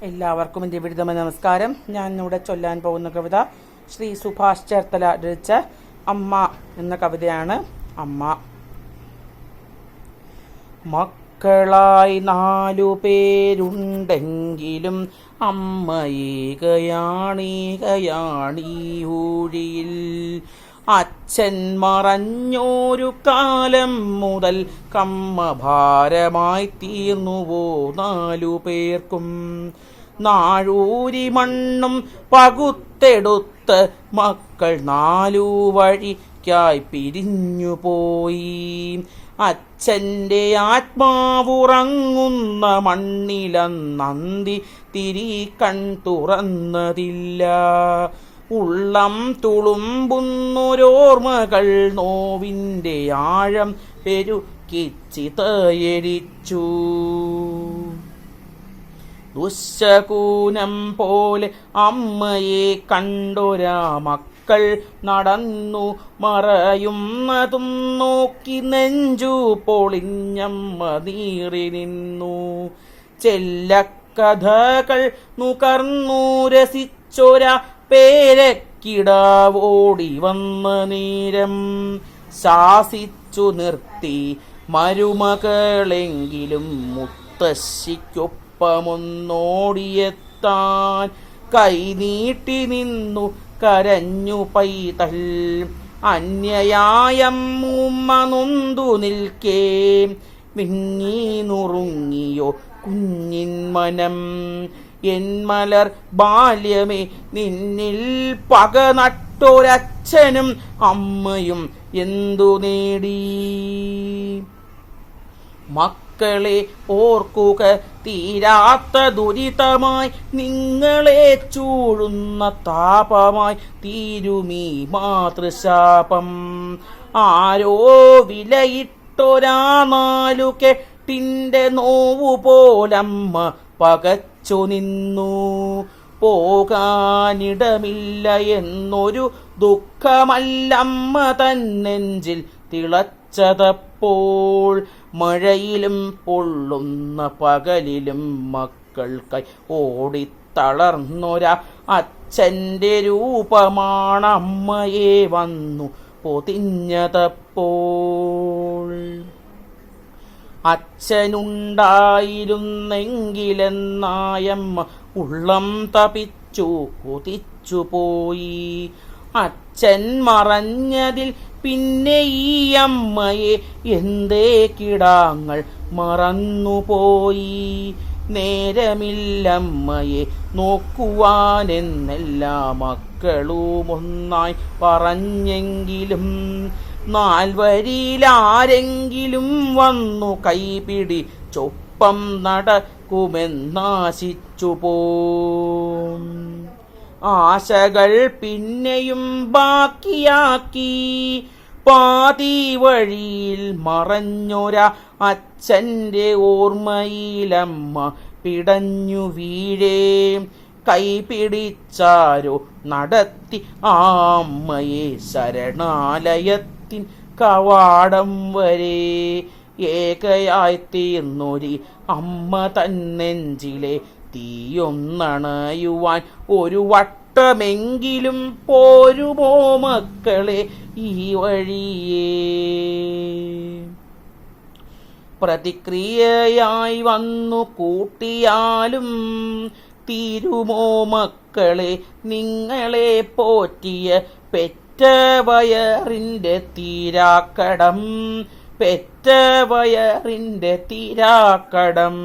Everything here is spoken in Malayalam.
എല്ലാവർക്കും എൻ്റെ വിരുദ്ധമായ നമസ്കാരം. ഞാൻ ഇവിടെ ചൊല്ലാൻ പോകുന്ന കവിത ശ്രീ സുഭാഷ് ചേർത്തല രചിച്ച അമ്മ എന്ന കവിതയാണ്. അമ്മ. മക്കളായി 4 പേരുണ്ടെങ്കിലും അമ്മയേകയാണീകയാണീ ഊഴിയിൽ. അച്ഛൻ മറഞ്ഞോരു കാലം മുതൽ കമ്മ ഭാരമായി തീർന്നുവോ 4 പേർക്കും. നാഴൂരി മണ്ണും പകുത്തെടുത്ത് മക്കൾ 4 വഴിക്കായി പിരിഞ്ഞുപോയി. അച്ഛൻ്റെ ആത്മാവുറങ്ങുന്ന മണ്ണിലന്നന്തി തിരി കൺ തുറന്നതില്ല. ഉള്ളം തുളുമ്പുന്നൊരോർമ്മകൾ നോവിൻ്റെ ആഴം പെരുക്കി ചിതയരിച്ചു. ദുശ്ശകൂനം പോലെ അമ്മയെ കണ്ടൊരാ മക്കൾ നടന്നു മറയുന്നതും നോക്കി നെഞ്ചു പൊളിഞ്ഞമ്മ നീറി നിന്നു. ചെല്ലക്കഥകൾ നുകർന്നു രസിച്ചൊരാ പേരക്കിടാവോടി വന്ന നേരം ശാസിച്ചു നിർത്തി മരുമകളെങ്കിലും മുത്തശ്ശിക്കൊപ്പമൊന്നോടിയെത്താൻ. കൈനീട്ടി നിന്നു കരഞ്ഞു പൈതൽ. അന്യയായമ്മൂമ്മ നൊന്തു നിൽക്കേ വിങ്ങി നുറുങ്ങിയോ കുഞ്ഞിൻ മനം. എൻ മലർ ബാല്യമേ, നിന്നിൽ പക നട്ടൊരച്ഛനും അമ്മയും എന്തു നേടി. മക്കളെ ഓർക്കുക, തീരാത്ത ദുരിതമായി നിങ്ങളെ ചൂഴുന്ന താപമായി തീരുമീ മാതൃശാപം. ആരോ വിലയിട്ടൊരാ 4 കെട്ടിൻ്റെ നോവു പോലമ്മ പകച്ചു നിന്നു. പോകാനിടമില്ല എന്നൊരു ദുഃഖമല്ലമ്മ തന്നെഞ്ചിൽ തിളച്ചതപ്പോൾ. മഴയിലും പൊള്ളുന്ന പകലിലും മക്കൾക്കായി ഓടിത്തളർന്നൊരാ അച്ഛൻ്റെ രൂപമാണമ്മയെ വന്നു പൊതിഞ്ഞതപ്പോൾ. അച്ഛനുണ്ടായിരുന്നെങ്കിലെന്നായമ്മ ഉള്ളം തപിച്ചു കൊതിച്ചുപോയി. അച്ഛൻ മറഞ്ഞതിൽ പിന്നെ ഈ അമ്മയെ എന്തേ കിടാങ്ങൾ മറന്നുപോയി. നേരമില്ലമ്മയെ നോക്കുവാനെന്നെല്ലാ മക്കളും ഒന്നായി പറഞ്ഞെങ്കിലും 4 വരിയിലാരെങ്കിലും വന്നു കൈപിടിച്ചൊപ്പം നടക്കുമെന്നാശിച്ചു പോം. ആശകൾ പിന്നെയും ബാക്കിയാക്കി പാതി വഴിയിൽ മറഞ്ഞൊരാ അച്ഛൻ്റെ ഓർമ്മയിലമ്മ പിടഞ്ഞു വീഴേ. കൈപിടിച്ചാരോ നടത്തി ആ അമ്മയെ ശരണാലയത്തിൻ കവാടം വരെ. ഏകയായി തീർന്നൊരി അമ്മ തന്നെഞ്ചിലെ തീയൊന്നണയുവാൻ ഒരു വട്ടമെങ്കിലും പോരുമോ മക്കളെ ഈ വഴിയേ. പ്രതിക്രിയയായി വന്നു കൂട്ടിയാലും തീരുമോ മക്കളെ നിങ്ങളെ പോറ്റിയ പെറ്റ വയറിൻ്റെ തീരാക്കടം. പെറ്റ വയറിൻ്റെ തീരാക്കടം.